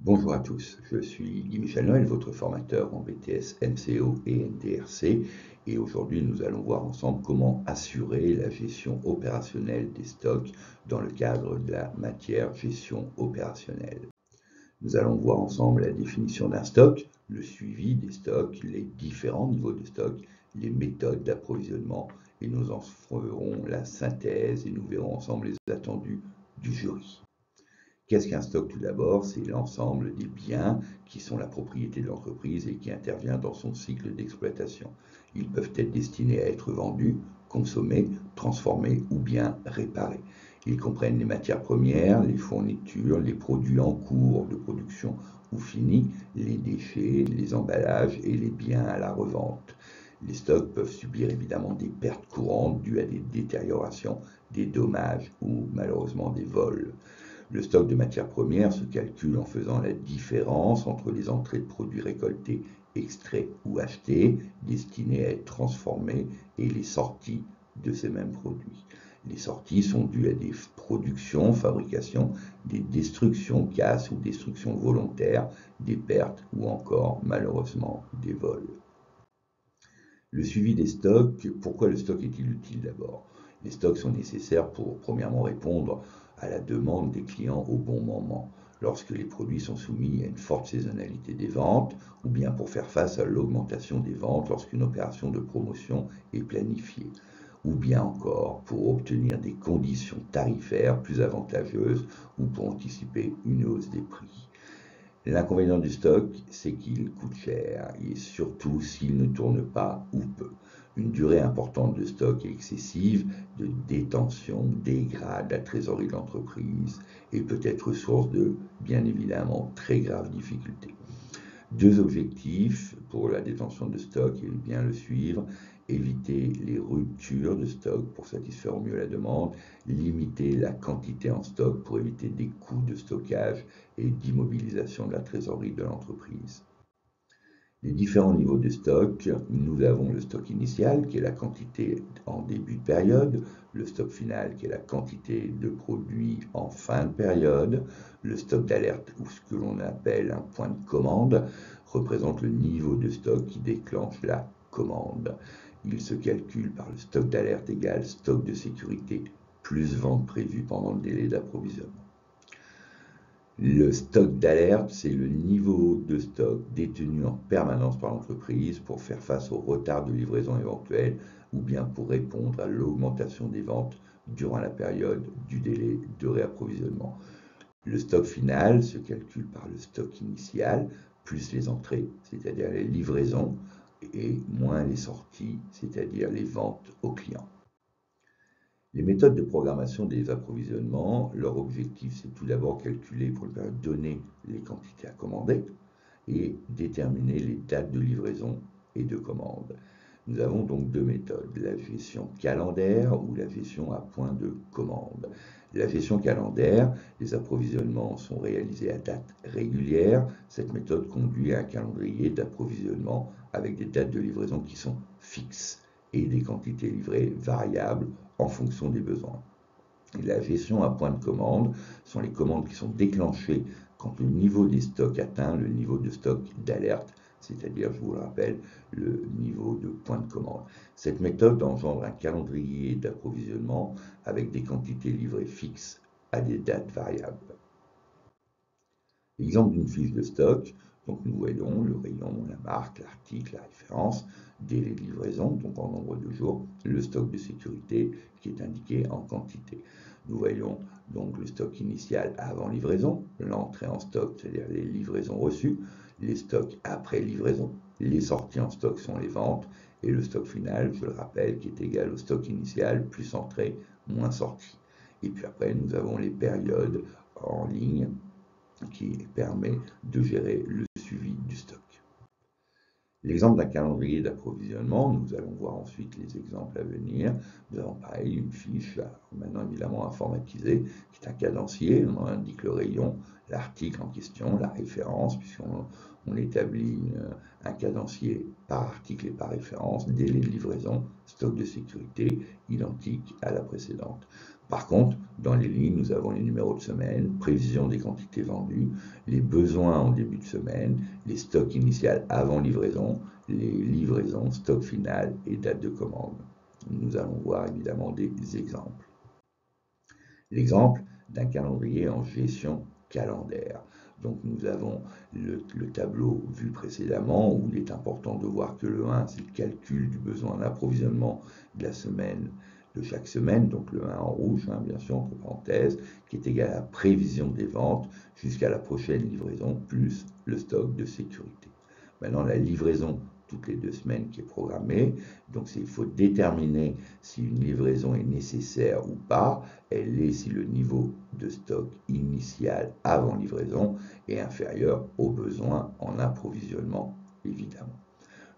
Bonjour à tous, je suis Guy-Michel Noël, votre formateur en BTS MCO et NDRC, et aujourd'hui nous allons voir ensemble comment assurer la gestion opérationnelle des stocks dans le cadre de la matière gestion opérationnelle. Nous allons voir ensemble la définition d'un stock, le suivi des stocks, les différents niveaux de stock, les méthodes d'approvisionnement, et nous en ferons la synthèse et nous verrons ensemble les attendus du jury. Qu'est-ce qu'un stock tout d'abord? C'est l'ensemble des biens qui sont la propriété de l'entreprise et qui intervient dans son cycle d'exploitation. Ils peuvent être destinés à être vendus, consommés, transformés ou bien réparés. Ils comprennent les matières premières, les fournitures, les produits en cours de production ou finis, les déchets, les emballages et les biens à la revente. Les stocks peuvent subir évidemment des pertes courantes dues à des détériorations, des dommages ou malheureusement des vols. Le stock de matières premières se calcule en faisant la différence entre les entrées de produits récoltés, extraits ou achetés, destinés à être transformés, et les sorties de ces mêmes produits. Les sorties sont dues à des productions, fabrications, des destructions, casses ou destructions volontaires, des pertes ou encore malheureusement des vols. Le suivi des stocks, pourquoi le stock est-il utile d'abord? Les stocks sont nécessaires pour, premièrement, répondre à la demande des clients au bon moment, lorsque les produits sont soumis à une forte saisonnalité des ventes, ou bien pour faire face à l'augmentation des ventes lorsqu'une opération de promotion est planifiée, ou bien encore pour obtenir des conditions tarifaires plus avantageuses ou pour anticiper une hausse des prix. L'inconvénient du stock, c'est qu'il coûte cher, et surtout s'il ne tourne pas ou peu. Une durée importante de stock et excessive de détention dégrade la trésorerie de l'entreprise et peut être source de, bien évidemment, très graves difficultés. Deux objectifs pour la détention de stock et bien le suivre: éviter les ruptures de stock pour satisfaire au mieux la demande, limiter la quantité en stock pour éviter des coûts de stockage et d'immobilisation de la trésorerie de l'entreprise. Les différents niveaux de stock, nous avons le stock initial qui est la quantité en début de période, le stock final qui est la quantité de produits en fin de période, le stock d'alerte ou ce que l'on appelle un point de commande représente le niveau de stock qui déclenche la commande. Il se calcule par le stock d'alerte égale stock de sécurité plus vente prévue pendant le délai d'approvisionnement. Le stock d'alerte, c'est le niveau de stock détenu en permanence par l'entreprise pour faire face au retard de livraison éventuel ou bien pour répondre à l'augmentation des ventes durant la période du délai de réapprovisionnement. Le stock final se calcule par le stock initial plus les entrées, c'est-à-dire les livraisons, et moins les sorties, c'est-à-dire les ventes aux clients. Les méthodes de programmation des approvisionnements, leur objectif, c'est tout d'abord calculer pour une période donnée les quantités à commander et déterminer les dates de livraison et de commande. Nous avons donc deux méthodes, la gestion calendaire ou la gestion à point de commande. La gestion calendaire, les approvisionnements sont réalisés à date régulière. Cette méthode conduit à un calendrier d'approvisionnement avec des dates de livraison qui sont fixes et des quantités livrées variables en fonction des besoins. Et la gestion à point de commande sont les commandes qui sont déclenchées quand le niveau des stocks atteint le niveau de stock d'alerte, c'est-à-dire, je vous le rappelle, le niveau de point de commande. Cette méthode engendre un calendrier d'approvisionnement avec des quantités livrées fixes à des dates variables. Exemple d'une fiche de stock, donc nous voyons le rayon, la marque, l'article, la référence, délai de livraison, donc en nombre de jours, le stock de sécurité qui est indiqué en quantité. Nous voyons donc le stock initial avant livraison, l'entrée en stock, c'est-à-dire les livraisons reçues, les stocks après livraison, les sorties en stock sont les ventes, et le stock final, je le rappelle, qui est égal au stock initial plus entrée moins sortie. Et puis après, nous avons les périodes en ligne qui permet de gérer le suivi du stock. L'exemple d'un calendrier d'approvisionnement, nous allons voir ensuite les exemples à venir. Nous avons pareil une fiche, maintenant évidemment informatisée, qui est un cadencier. On indique le rayon, l'article en question, la référence, puisqu'on établit un cadencier par article et par référence, délai de livraison, stock de sécurité, identique à la précédente. Par contre, dans les lignes, nous avons les numéros de semaine, prévision des quantités vendues, les besoins en début de semaine, les stocks initiales avant livraison, les livraisons, stock final et date de commande. Nous allons voir évidemment des exemples. L'exemple d'un calendrier en gestion calendaire. Donc nous avons le tableau vu précédemment où il est important de voir que le 1, c'est le calcul du besoin d'approvisionnement de la semaine, de chaque semaine, donc le 1 en rouge, bien sûr, entre parenthèses, qui est égal à la prévision des ventes jusqu'à la prochaine livraison, plus le stock de sécurité. Maintenant, la livraison toutes les 2 semaines qui est programmée, donc il faut déterminer si une livraison est nécessaire ou pas. Elle est si le niveau de stock initial avant livraison est inférieur aux besoins en approvisionnement, évidemment.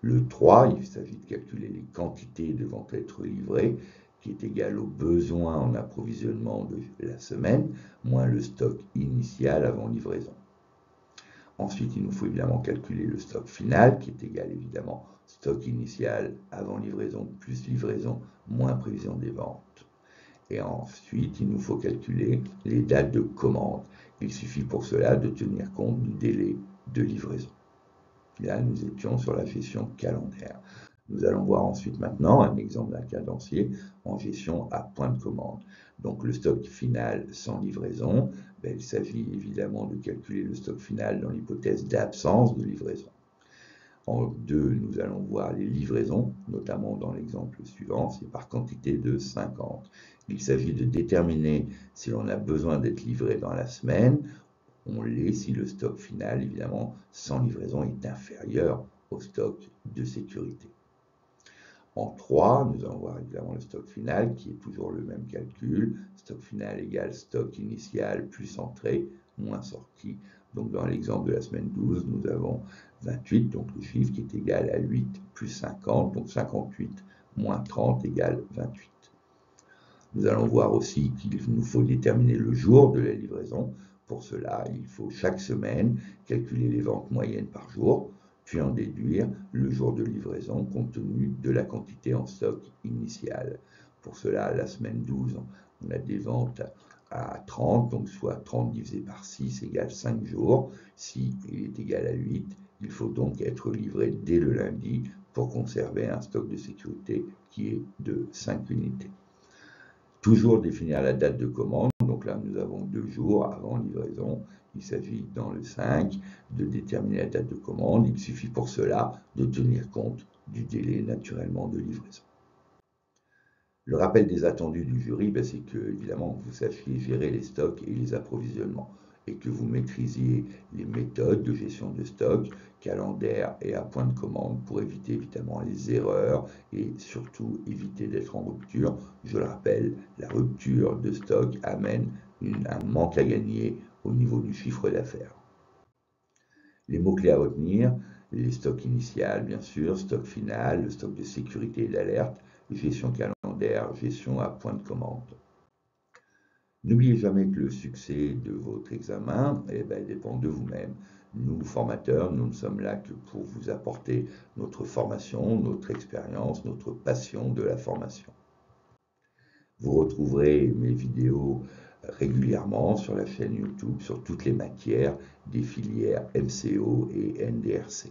Le 3, il s'agit de calculer les quantités devant être livrées, qui est égal aux besoins en approvisionnement de la semaine, moins le stock initial avant livraison. Ensuite, il nous faut évidemment calculer le stock final, qui est égal évidemment stock initial avant livraison plus livraison moins prévision des ventes. Et ensuite, il nous faut calculer les dates de commande. Il suffit pour cela de tenir compte du délai de livraison. Là, nous étions sur la gestion calendaire. Nous allons voir ensuite maintenant un exemple d'un cadencier en gestion à point de commande. Donc le stock final sans livraison, il s'agit évidemment de calculer le stock final dans l'hypothèse d'absence de livraison. En 2, nous allons voir les livraisons, notamment dans l'exemple suivant, c'est par quantité de 50. Il s'agit de déterminer si l'on a besoin d'être livré dans la semaine. On l'est si le stock final, évidemment, sans livraison est inférieur au stock de sécurité. En 3, nous allons voir évidemment le stock final qui est toujours le même calcul. Stock final égale stock initial plus entrée moins sortie. Donc dans l'exemple de la semaine 12, nous avons 28, donc le chiffre qui est égal à 8 plus 50, donc 58 moins 30 égale 28. Nous allons voir aussi qu'il nous faut déterminer le jour de la livraison. Pour cela, il faut chaque semaine calculer les ventes moyennes par jour, puis en déduire le jour de livraison compte tenu de la quantité en stock initiale. Pour cela, la semaine 12, on a des ventes à 30, donc soit 30 divisé par 6 égale 5 jours. Si il est égal à 8, il faut donc être livré dès le lundi pour conserver un stock de sécurité qui est de 5 unités. Toujours définir la date de commande. Donc là, nous avons 2 jours avant livraison. Il s'agit dans le 5 de déterminer la date de commande. Il suffit pour cela de tenir compte du délai naturellement de livraison. Le rappel des attendus du jury, c'est que, évidemment, vous sachiez gérer les stocks et les approvisionnements et que vous maîtrisiez les méthodes de gestion de stock, calendaire et à point de commande pour éviter évidemment les erreurs et surtout éviter d'être en rupture. Je le rappelle, la rupture de stock amène un manque à gagner au niveau du chiffre d'affaires. Les mots-clés à retenir, les stocks initiales, bien sûr, stock final, le stock de sécurité et d'alerte, gestion calendaire, gestion à point de commande. N'oubliez jamais que le succès de votre examen dépend de vous-même. Nous, formateurs, nous ne sommes là que pour vous apporter notre formation, notre expérience, notre passion de la formation. Vous retrouverez mes vidéos régulièrement sur la chaîne YouTube, sur toutes les matières des filières MCO et NDRC.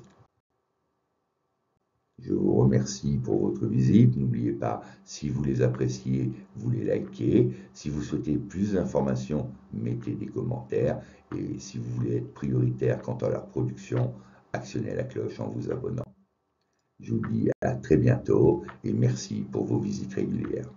Je vous remercie pour votre visite. N'oubliez pas, si vous les appréciez, vous les likez. Si vous souhaitez plus d'informations, mettez des commentaires. Et si vous voulez être prioritaire quant à leur production, actionnez la cloche en vous abonnant. Je vous dis à très bientôt et merci pour vos visites régulières.